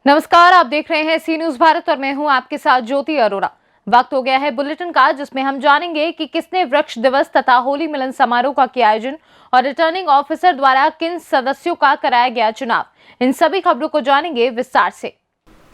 नमस्कार, आप देख रहे हैं सी न्यूज भारत और मैं हूं आपके साथ ज्योति अरोरा। वक्त हो गया है बुलेटिन का, जिसमें हम जानेंगे कि किसने वृक्ष दिवस तथा होली मिलन समारोह का किया आयोजन और रिटर्निंग ऑफिसर द्वारा किन सदस्यों का कराया गया चुनाव। इन सभी खबरों को जानेंगे विस्तार से।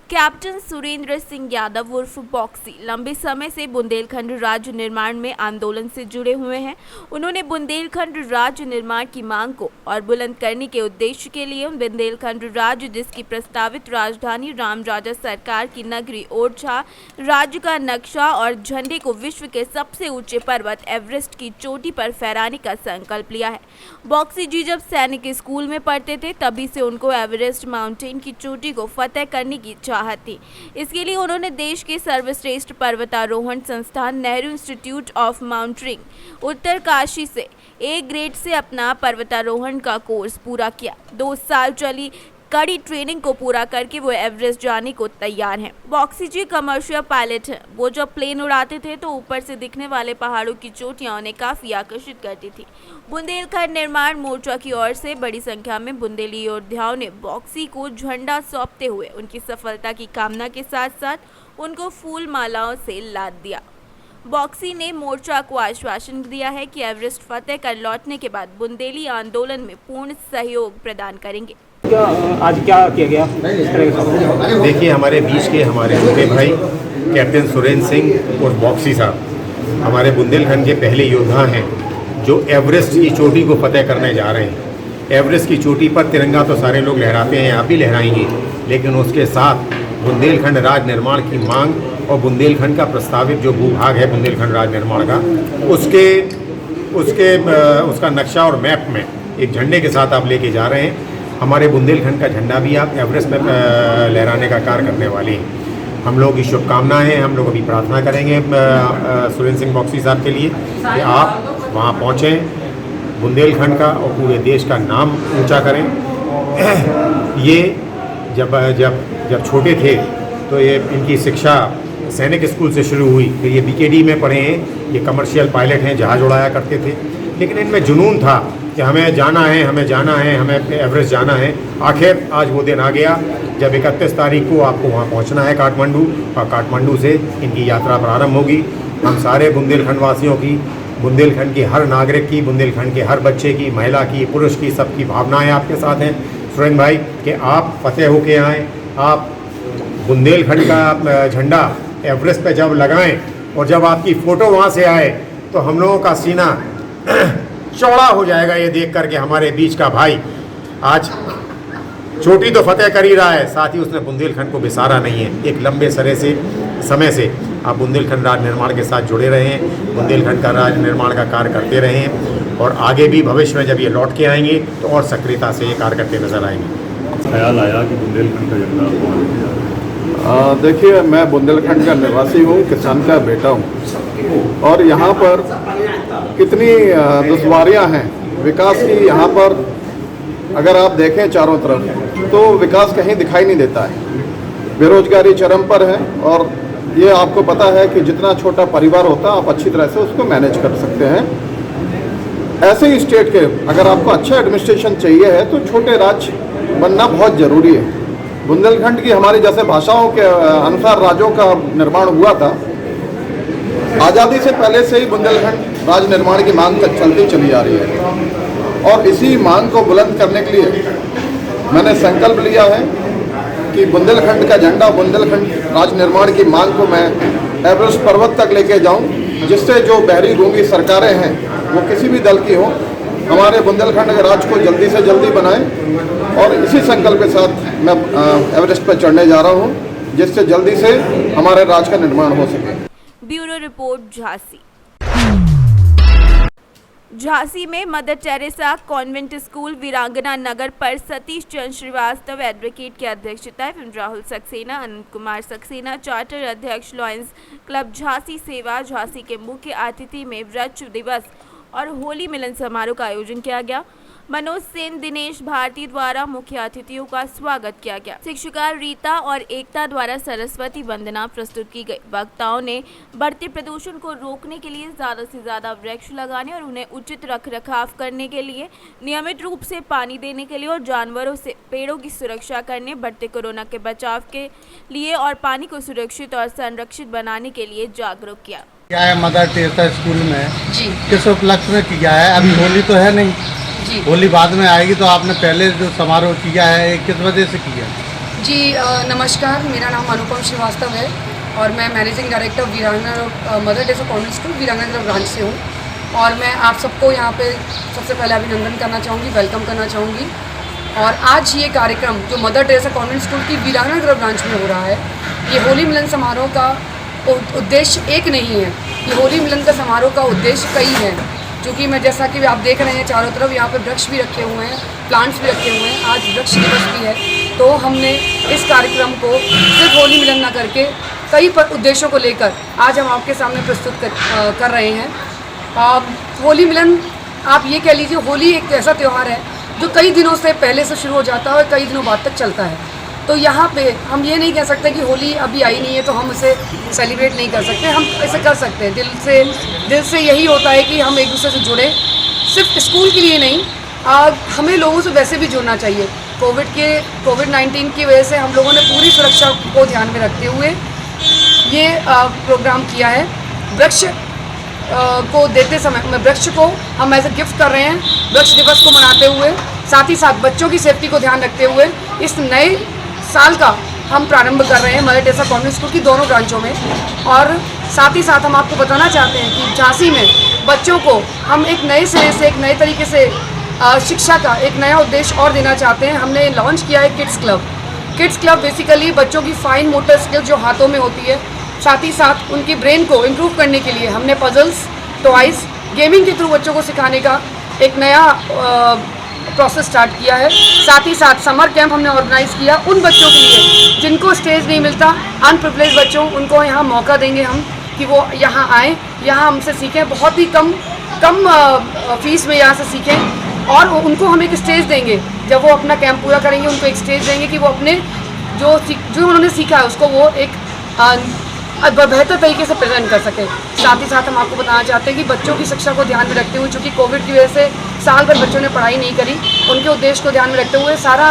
कैप्टन सुरेंद्र सिंह यादव उर्फ बॉक्सी लंबे समय से बुंदेलखंड राज्य निर्माण में आंदोलन से जुड़े हुए हैं। उन्होंने बुंदेलखंड राज्य निर्माण की मांग को और बुलंद करने के उद्देश्य के लिए बुंदेलखंड राज्य, जिसकी प्रस्तावित राजधानी रामराजा सरकार की नगरी ओरछा, राज्य का नक्शा और झंडे को विश्व के सबसे ऊंचे पर्वत एवरेस्ट की चोटी पर फहराने का संकल्प लिया है। बॉक्सी जी जब सैनिक स्कूल में पढ़ते थे, तभी से उनको एवरेस्ट माउंटेन की चोटी को फतेह करने की थी। इसके लिए उन्होंने देश के सर्वश्रेष्ठ पर्वतारोहण संस्थान Nehru Institute of Mountaineering Uttarkashi से ए ग्रेड से अपना पर्वतारोहण का कोर्स पूरा किया। 2 साल चली कड़ी ट्रेनिंग को पूरा करके वो एवरेस्ट जाने को तैयार हैं। बॉक्सी जी कमर्शियल पायलट हैं। वो जब प्लेन उड़ाते थे तो ऊपर से दिखने वाले पहाड़ों की चोटियां उन्हें काफी आकर्षित करती थी। बुंदेलखंड निर्माण मोर्चा की ओर से बड़ी संख्या में बुंदेली योद्धाओं ने बॉक्सी को झंडा सौंपते हुए उनकी सफलता की कामना के साथ साथ उनको फूल मालाओं से लाद दिया। बॉक्सी ने मोर्चा को आश्वासन दिया है कि एवरेस्ट फतेह कर लौटने के बाद बुंदेली आंदोलन में पूर्ण सहयोग प्रदान करेंगे। आज क्या किया गया? देखिए, हमारे बीच के हमारे छोटे भाई कैप्टन सुरेंद्र सिंह और बॉक्सी साहब हमारे बुंदेलखंड के पहले योद्धा हैं जो एवरेस्ट की चोटी को फतेह करने जा रहे हैं। एवरेस्ट की चोटी पर तिरंगा तो सारे लोग लहराते हैं, आप भी लहराएंगे, लेकिन उसके साथ बुंदेलखंड राज्य निर्माण की मांग और बुंदेलखंड का प्रस्तावित जो भूभाग है बुंदेलखंड राज्य निर्माण का, उसका नक्शा और मैप में एक झंडे के साथ आप लेके जा रहे हैं। हमारे बुंदेलखंड का झंडा भी आप एवरेस्ट में लहराने का कार्य करने वाले हैं। हम लोग की शुभकामनाएं हैं। हम लोग अभी प्रार्थना करेंगे सुरेंद्र सिंह बॉक्सी साहब के लिए कि आप वहाँ पहुँचें, बुंदेलखंड का और पूरे देश का नाम ऊंचा करें। ये जब छोटे थे तो ये इनकी शिक्षा सैनिक स्कूल से शुरू हुई, फिर ये बीकेडी में पढ़े हैं। ये कमर्शियल पायलट हैं, जहाज उड़ाया करते थे, लेकिन इनमें जुनून था कि हमें जाना है, हमें एवरेस्ट जाना है। आखिर आज वो दिन आ गया जब 31 तारीख को आपको वहाँ पहुँचना है काठमांडू, और काठमांडू से इनकी यात्रा प्रारंभ होगी। हम सारे बुंदेलखंड वासियों की, बुंदेलखंड के हर नागरिक की, बुंदेलखंड के हर बच्चे की, महिला की, पुरुष की, सबकी भावनाएं आपके साथ हैं सुरेंद्र भाई कि आप फतेह होके आएँ। आप बुंदेलखंड का झंडा एवरेस्ट पे जब लगाएं और जब आपकी फ़ोटो वहाँ से आए तो हम लोगों का सीना चौड़ा हो जाएगा ये देख कर के हमारे बीच का भाई आज चोटी तो फतेह कर ही रहा है, साथ ही उसने बुंदेलखंड को बिसारा नहीं है। एक लंबे समय से आप बुंदेलखंड राज्य निर्माण के साथ जुड़े रहे हैं, बुंदेलखंड का राज्य निर्माण का कार्य करते रहे हैं और आगे भी भविष्य में जब ये लौट के आएंगे तो और सक्रियता से ये कार्य करते नजर आएंगे। ख्याल आया कि बुंदेलखंड का झंडा देखिए, मैं बुंदेलखंड का निवासी हूँ, किसान का बेटा हूँ और यहाँ पर कितनी दुश्वारियाँ हैं विकास की। यहाँ पर अगर आप देखें चारों तरफ तो विकास कहीं दिखाई नहीं देता है। बेरोजगारी चरम पर है और ये आपको पता है कि जितना छोटा परिवार होता है आप अच्छी तरह से उसको मैनेज कर सकते हैं। ऐसे ही स्टेट के अगर आपको अच्छा एडमिनिस्ट्रेशन चाहिए है तो छोटे राज्य बनना बहुत ज़रूरी है। बुंदेलखंड की हमारी जैसे भाषाओं के अनुसार राज्यों का निर्माण हुआ था। आज़ादी से पहले से ही बुंदेलखंड राज्य निर्माण की मांग चलती चली आ रही है और इसी मांग को बुलंद करने के लिए मैंने संकल्प लिया है कि बुंदेलखंड का झंडा, बुंदेलखंड राज्य निर्माण की मांग को मैं एवरेस्ट पर्वत तक लेके जाऊं, जिससे जो बहरी गूंगी सरकारें हैं वो किसी भी दल की हो, हमारे बुंदेलखंड के राज्य को जल्दी से जल्दी बनाएं। और इसी संकल्प के साथ मैं एवरेस्ट पर चढ़ने जा रहा हूं, जिससे जल्दी से हमारे राज्य का निर्माण हो सके। Bureau report Jhansi. झांसी में मदर टेरेसा कॉन्वेंट स्कूल वीरांगना नगर पर सतीश चंद्र श्रीवास्तव एडवोकेट की अध्यक्षता एवं राहुल सक्सेना, अनंत कुमार सक्सेना, चार्टर अध्यक्ष लॉयंस क्लब झांसी सेवा झांसी के मुख्य अतिथि में वृक्ष दिवस और होली मिलन समारोह का आयोजन किया गया। मनोज सेन, दिनेश भारती द्वारा मुख्य अतिथियों का स्वागत किया गया। शिक्षिका रीता और एकता द्वारा सरस्वती वंदना प्रस्तुत की गई। वक्ताओं ने बढ़ते प्रदूषण को रोकने के लिए ज्यादा से ज्यादा वृक्ष लगाने और उन्हें उचित रखरखाव करने के लिए, नियमित रूप से पानी देने के लिए और जानवरों से पेड़ों की सुरक्षा करने, बढ़ते कोरोना के बचाव के लिए और पानी को सुरक्षित और संरक्षित बनाने के लिए जागरूक किया। क्या है मदर टेरेसा स्कूल में जी किस उपलक्ष्य में किया है? अभी होली तो है नहीं, जी होली बाद में आएगी, तो आपने पहले जो समारोह किया है ये किस वजह से किया? जी नमस्कार, मेरा नाम अनुपम श्रीवास्तव है और मैं मैनेजिंग डायरेक्टर वीरांगना मदर टेरेसा कॉन्वेंट स्कूल वीरांगना ब्रांच से हूँ। और मैं आप सबको यहाँ पे सबसे पहले अभिनंदन करना चाहूँगी, वेलकम करना चाहूँगी। और आज ये कार्यक्रम जो मदर टेरेसा कॉन्वेंट स्कूल की वीरांगना ब्रांच में हो रहा है, ये होली मिलन समारोह का उद्देश्य एक नहीं है। ये होली मिलन का समारोह का उद्देश्य कई है, क्योंकि मैं जैसा कि आप देख रहे हैं चारों तरफ यहाँ पे वृक्ष भी रखे हुए हैं, प्लांट्स भी रखे हुए हैं। आज वृक्ष दिवस भी है, तो हमने इस कार्यक्रम को सिर्फ होली मिलन ना करके कई उद्देश्यों को लेकर आज हम आपके सामने प्रस्तुत कर रहे हैं। होली मिलन, आप ये कह लीजिए, होली एक ऐसा त्यौहार है जो कई दिनों से पहले से शुरू हो जाता है और कई दिनों बाद तक चलता है। तो यहाँ पे हम ये नहीं कह सकते कि होली अभी आई नहीं है तो हम इसे सेलिब्रेट नहीं कर सकते। हम इसे कर सकते हैं दिल से यही होता है कि हम एक दूसरे से जुड़े, सिर्फ स्कूल के लिए नहीं, हमें लोगों से वैसे भी जुड़ना चाहिए। कोविड-19 की वजह से हम लोगों ने पूरी सुरक्षा को ध्यान में रखते हुए ये प्रोग्राम किया है। वृक्ष को देते समय वृक्ष को हम एज ए गिफ्ट कर रहे हैं, वृक्ष दिवस को मनाते हुए, साथ ही साथ बच्चों की सेफ्टी को ध्यान रखते हुए इस नए साल का हम प्रारंभ कर रहे हैं मदर टेरेसा कॉन्वेंट स्कूल की दोनों ब्रांचों में। और साथ ही साथ हम आपको बताना चाहते हैं कि झांसी में बच्चों को हम एक नए सिरे से, एक नए तरीके से शिक्षा का एक नया उद्देश्य और देना चाहते हैं। हमने लॉन्च किया है kids club. Kids club basically बच्चों की फाइन मोटर स्किल जो हाथों में होती है, साथ ही साथ उनकी ब्रेन को इम्प्रूव करने के लिए हमने पजल्स, टॉयज़, गेमिंग के थ्रू बच्चों को सिखाने का एक नया प्रोसेस स्टार्ट किया है। साथ ही साथ समर कैंप हमने ऑर्गेनाइज़ किया उन बच्चों के लिए जिनको स्टेज नहीं मिलता, अनप्रिविलेज बच्चों, उनको यहाँ मौका देंगे हम कि वो यहाँ आएँ, यहाँ हमसे सीखें, बहुत ही कम फीस में यहाँ से सीखें और उनको हम एक स्टेज देंगे। जब वो अपना कैंप पूरा करेंगे उनको एक स्टेज देंगे कि वो अपने जो उन्होंने सीखा है उसको वो एक बेहतर तरीके से प्रेजेंट कर सके। साथ ही साथ हम आपको बताना चाहते हैं कि बच्चों की शिक्षा को ध्यान में रखते हुए, चूँकि कोविड की वजह से साल भर बच्चों ने पढ़ाई नहीं करी, उनके उद्देश्य को ध्यान में रखते हुए सारा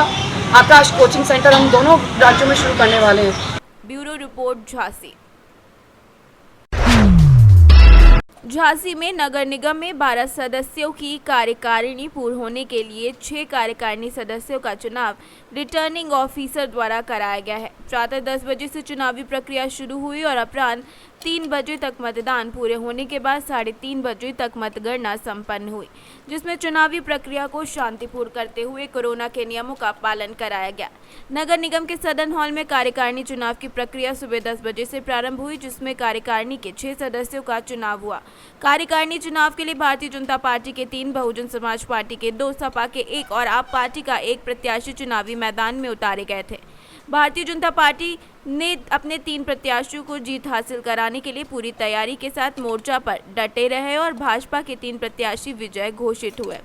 आकाश कोचिंग सेंटर हम दोनों राज्यों में शुरू करने वाले हैं। Bureau report, Jhansi. झांसी में नगर निगम में 12 सदस्यों की कार्यकारिणी पूर्ण होने के लिए 6 कार्यकारिणी सदस्यों का चुनाव रिटर्निंग ऑफिसर द्वारा कराया गया है। प्रातः 10 बजे से चुनावी प्रक्रिया शुरू हुई और अपराह्न 3 बजे तक मतदान पूरे होने के बाद 3:30 बजे तक मतगणना संपन्न हुई, जिसमें चुनावी प्रक्रिया को शांतिपूर्ण करते हुए कोरोना के नियमों का पालन कराया गया। नगर निगम के सदन हॉल में कार्यकारिणी चुनाव की प्रक्रिया सुबह 10 बजे से प्रारंभ हुई, जिसमें कार्यकारिणी के 6 सदस्यों का चुनाव हुआ। कार्यकारिणी चुनाव के लिए भारतीय जनता पार्टी के 3, बहुजन समाज पार्टी के 2, सपा के 1 और आप पार्टी का 1 प्रत्याशी चुनावी मैदान में उतारे गए थे। भारतीय जनता पार्टी ने अपने 3 प्रत्याशियों को जीत हासिल कराने के लिए पूरी तैयारी के साथ मोर्चा पर डटे रहे और भाजपा के 3 प्रत्याशी विजय घोषित हुए,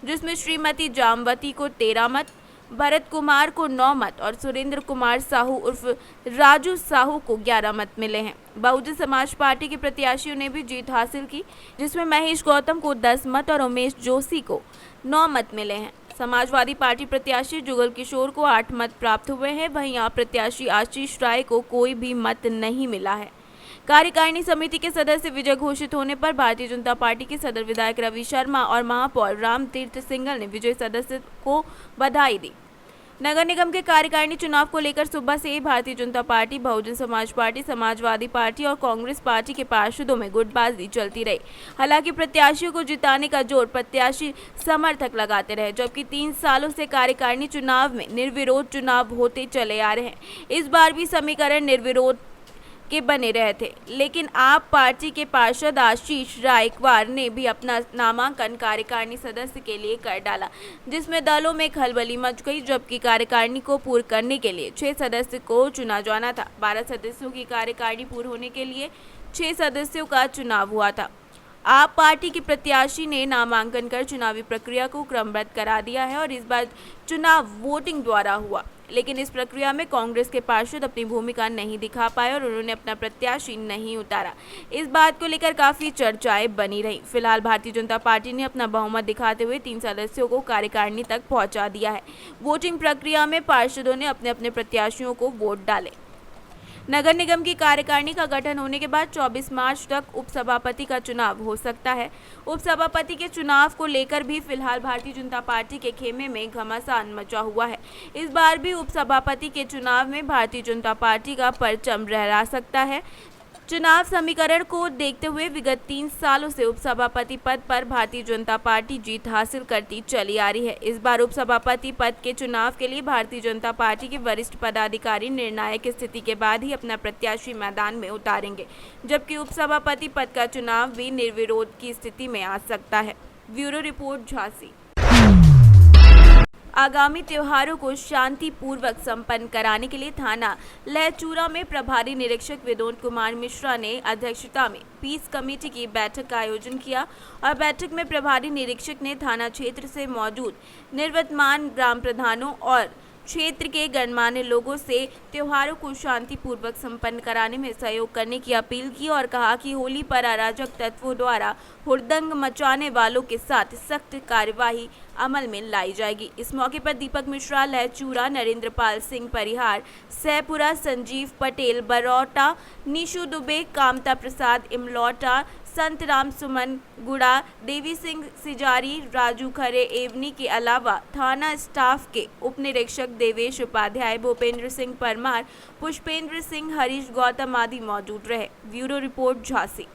जिसमें श्रीमती जामवती को 13 मत, भरत कुमार को 9 मत और सुरेंद्र कुमार साहू उर्फ राजू साहू को 11 मत मिले हैं। बहुजन समाज पार्टी के प्रत्याशियों ने भी जीत हासिल की, जिसमें महेश गौतम को 10 मत और उमेश जोशी को 9 मत मिले हैं। समाजवादी पार्टी प्रत्याशी जुगल किशोर को 8 मत प्राप्त हुए हैं, वहीं आप प्रत्याशी आशीष राय को कोई भी मत नहीं मिला है। कार्यकारिणी समिति के सदस्य विजय घोषित होने पर भारतीय जनता पार्टी के सदर विधायक रवि शर्मा और महापौर राम तीर्थ सिंघल ने विजयी सदस्य को बधाई दी। नगर निगम के कार्यकारिणी चुनाव को लेकर सुबह से ही Bharatiya Janata party, Bahujan Samaj party, Samajwadi party और कांग्रेस पार्टी के पार्षदों में गुटबाजी चलती रही। हालांकि प्रत्याशियों को जिताने का जोर प्रत्याशी समर्थक लगाते रहे, जबकि 3 सालों से कार्यकारिणी चुनाव में निर्विरोध चुनाव होते चले आ रहे हैं। इस बार भी समीकरण निर्विरोध के बने रहे थे, लेकिन आप पार्टी के पार्षद आशीष रायकवार ने भी अपना नामांकन कार्यकारिणी सदस्य के लिए कर डाला, जिसमें दलों में खलबली मच गई। जबकि कार्यकारिणी को पूर्ण करने के लिए 6 सदस्य को चुना जाना था। 12 सदस्यों की कार्यकारिणी पूर्ण होने के लिए 6 सदस्यों का चुनाव हुआ था। आप पार्टी के प्रत्याशी ने नामांकन कर चुनावी प्रक्रिया को क्रमबद्ध करा दिया है और इस बार चुनाव वोटिंग द्वारा हुआ, लेकिन इस प्रक्रिया में कांग्रेस के पार्षद अपनी भूमिका नहीं दिखा पाए और उन्होंने अपना प्रत्याशी नहीं उतारा। इस बात को लेकर काफी चर्चाएं बनी रही। फिलहाल भारतीय जनता पार्टी ने अपना बहुमत दिखाते हुए 3 सदस्यों को कार्यकारिणी तक पहुंचा दिया है। वोटिंग प्रक्रिया में पार्षदों ने अपने अपने प्रत्याशियों को वोट डाले। नगर निगम की कार्यकारिणी का गठन होने के बाद 24 मार्च तक उपसभापति का चुनाव हो सकता है। उपसभापति के चुनाव को लेकर भी फिलहाल भारतीय जनता पार्टी के खेमे में घमासान मचा हुआ है। इस बार भी उपसभापति के चुनाव में भारतीय जनता पार्टी का परचम लहरा सकता है। चुनाव समीकरण को देखते हुए विगत 3 सालों से उपसभापति पद पर भारतीय जनता पार्टी जीत हासिल करती चली आ रही है। इस बार उपसभापति पद के चुनाव के लिए भारतीय जनता पार्टी के वरिष्ठ पदाधिकारी निर्णायक स्थिति के बाद ही अपना प्रत्याशी मैदान में उतारेंगे, जबकि उपसभापति पद का चुनाव भी निर्विरोध की स्थिति में आ सकता है। Bureau report, Jhansi. आगामी त्योहारों को शांतिपूर्वक संपन्न कराने के लिए थाना लहचूरा में प्रभारी निरीक्षक विनोद कुमार मिश्रा ने अध्यक्षता में पीस कमेटी की बैठक का आयोजन किया और बैठक में प्रभारी निरीक्षक ने थाना क्षेत्र से मौजूद निवर्तमान ग्राम प्रधानों और क्षेत्र के गणमान्य लोगों से त्योहारों को शांतिपूर्वक संपन्न कराने में सहयोग करने की अपील की और कहा कि होली पर अराजक तत्वों द्वारा हुड़दंग मचाने वालों के साथ सख्त कार्यवाही अमल में लाई जाएगी। इस मौके पर दीपक मिश्रा, लहचूरा, नरेंद्र पाल सिंह परिहार, सैपुरा, संजीव पटेल बरौटा, निशु दुबे, कामता प्रसाद इमलौटा, संत राम सुमन गुड़ा, देवी सिंह सिजारी, राजू खरे एवनी के अलावा थाना स्टाफ के उप निरीक्षक देवेश उपाध्याय, भूपेंद्र सिंह परमार, पुष्पेंद्र सिंह, हरीश गौतम आदि मौजूद रहे। Bureau report, Jhansi.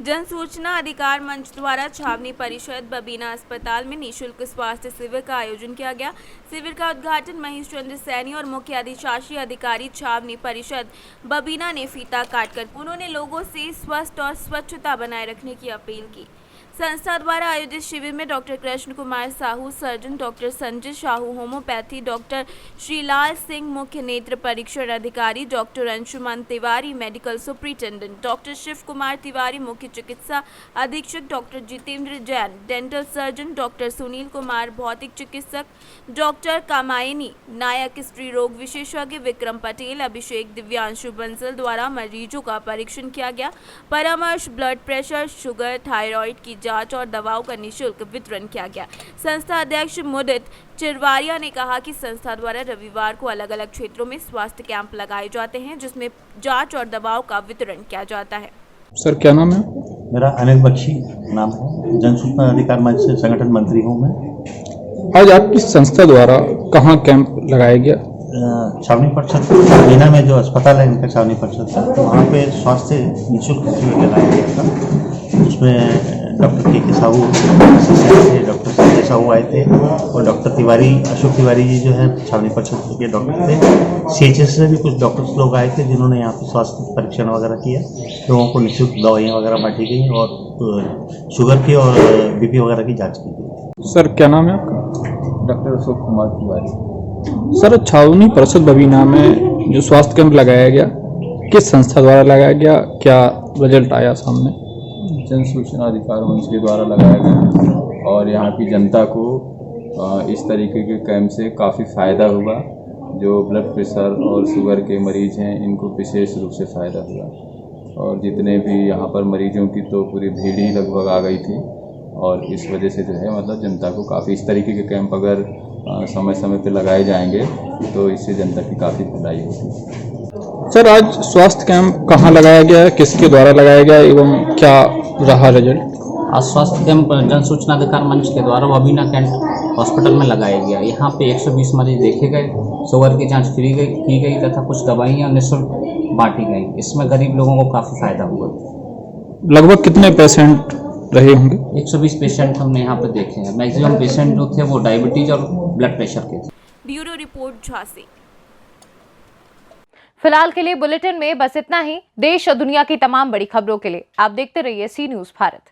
जन सूचना अधिकार मंच द्वारा छावनी परिषद बबीना अस्पताल में निःशुल्क स्वास्थ्य शिविर का आयोजन किया गया। शिविर का उद्घाटन महेश चंद्र सैनी और मुख्य अधिशासी अधिकारी छावनी परिषद बबीना ने फीता काटकर उन्होंने लोगों से स्वस्थ और स्वच्छता बनाए रखने की अपील की। संस्था द्वारा आयोजित शिविर में doctor Krishna Kumar Sahu surgeon, doctor Sanjay Sahu homeopathy, doctor Shrilal Singh मुख्य नेत्र परीक्षण अधिकारी, doctor Anshuman Tiwari medical superintendent, doctor Shiv Kumar Tiwari मुख्य चिकित्सा अधीक्षक, doctor Jitendra Jain dental surgeon, doctor Sunil Kumar भौतिक चिकित्सक, डॉक्टर कामायनी नायक स्त्री रोग विशेषज्ञ, विक्रम पटेल, अभिषेक, दिव्यांशु बंसल द्वारा मरीजों का परीक्षण किया गया। परामर्श, ब्लड प्रेशर, शुगर, थायराइड की जांच और दवाओं का निःशुल्क वितरण किया गया। संस्था अध्यक्ष मुदित चिरवारिया ने कहा कि संस्था द्वारा रविवार को अलग अलग क्षेत्रों में स्वास्थ्य कैंप लगाए जाते हैं, जिसमें जांच और दवाओं का वितरण किया जाता है। सर क्या नाम है? मेरा अनिल बख्शी नाम है, जन सूचना अधिकार मंच से संगठन मंत्री हूँ मैं। आज आपकी संस्था द्वारा कहाँ कैंप लगाया गया? छावनी परिषद बबीना में जो अस्पताल है इनका छावनी परिषद था, तो वहाँ पे स्वास्थ्य निःशुल्क शिविर लगाया गया था। उसमें डॉक्टर के साहू थे, डॉक्टर संजय साहू आए थे और डॉक्टर तिवारी, अशोक तिवारी जी जो है छावनी परिषद के डॉक्टर थे। CHS से भी कुछ डॉक्टर्स लोग आए थे जिन्होंने यहाँ पे स्वास्थ्य परीक्षण वगैरह किया, लोगों को निःशुल्क दवाइयाँ वगैरह बांटी गई और शुगर की और BP वगैरह की जाँच की गई। सर क्या नाम है आपका? डॉक्टर अशोक कुमार तिवारी। सर छावनी परिषद बबीना में जो स्वास्थ्य कैंप लगाया गया, किस संस्था द्वारा लगाया गया, क्या रिजल्ट आया सामने? जन सूचना अधिकार मंच के द्वारा लगाया गया और यहाँ की जनता को इस तरीके के कैंप से काफ़ी फ़ायदा हुआ। जो ब्लड प्रेशर और शुगर के मरीज हैं इनको विशेष रूप से फ़ायदा हुआ और जितने भी यहाँ पर मरीजों की तो पूरी भीड़ ही लगभग आ गई थी और इस वजह से जो है मतलब जनता को काफ़ी इस तरीके के कैंप अगर समय समय पे लगाए जाएंगे तो इससे जनता की काफ़ी भलाई होगी। सर आज स्वास्थ्य कैंप कहाँ लगाया गया है, किसके द्वारा लगाया गया एवं क्या रहा रिजल्ट? आज स्वास्थ्य कैंप जन सूचना अधिकार मंच के द्वारा बबीना कैंट हॉस्पिटल में लगाया गया। यहाँ पे 120 मरीज देखे गए, शुगर की जांच की गई तथा कुछ दवाइयाँ निःशुल्क बांटी गई। इसमें गरीब लोगों को काफ़ी फायदा हुआ। लगभग कितने पेशेंट रहे होंगे? 120 पेशेंट हमने यहाँ पे देखे हैं। मैक्सिमम पेशेंट जो थे वो डायबिटीज और ब्लड प्रेशर के थे। Bureau report, Jhansi. फिलहाल के लिए बुलेटिन में बस इतना ही। देश और दुनिया की तमाम बड़ी खबरों के लिए आप देखते रहिए सी न्यूज़ भारत।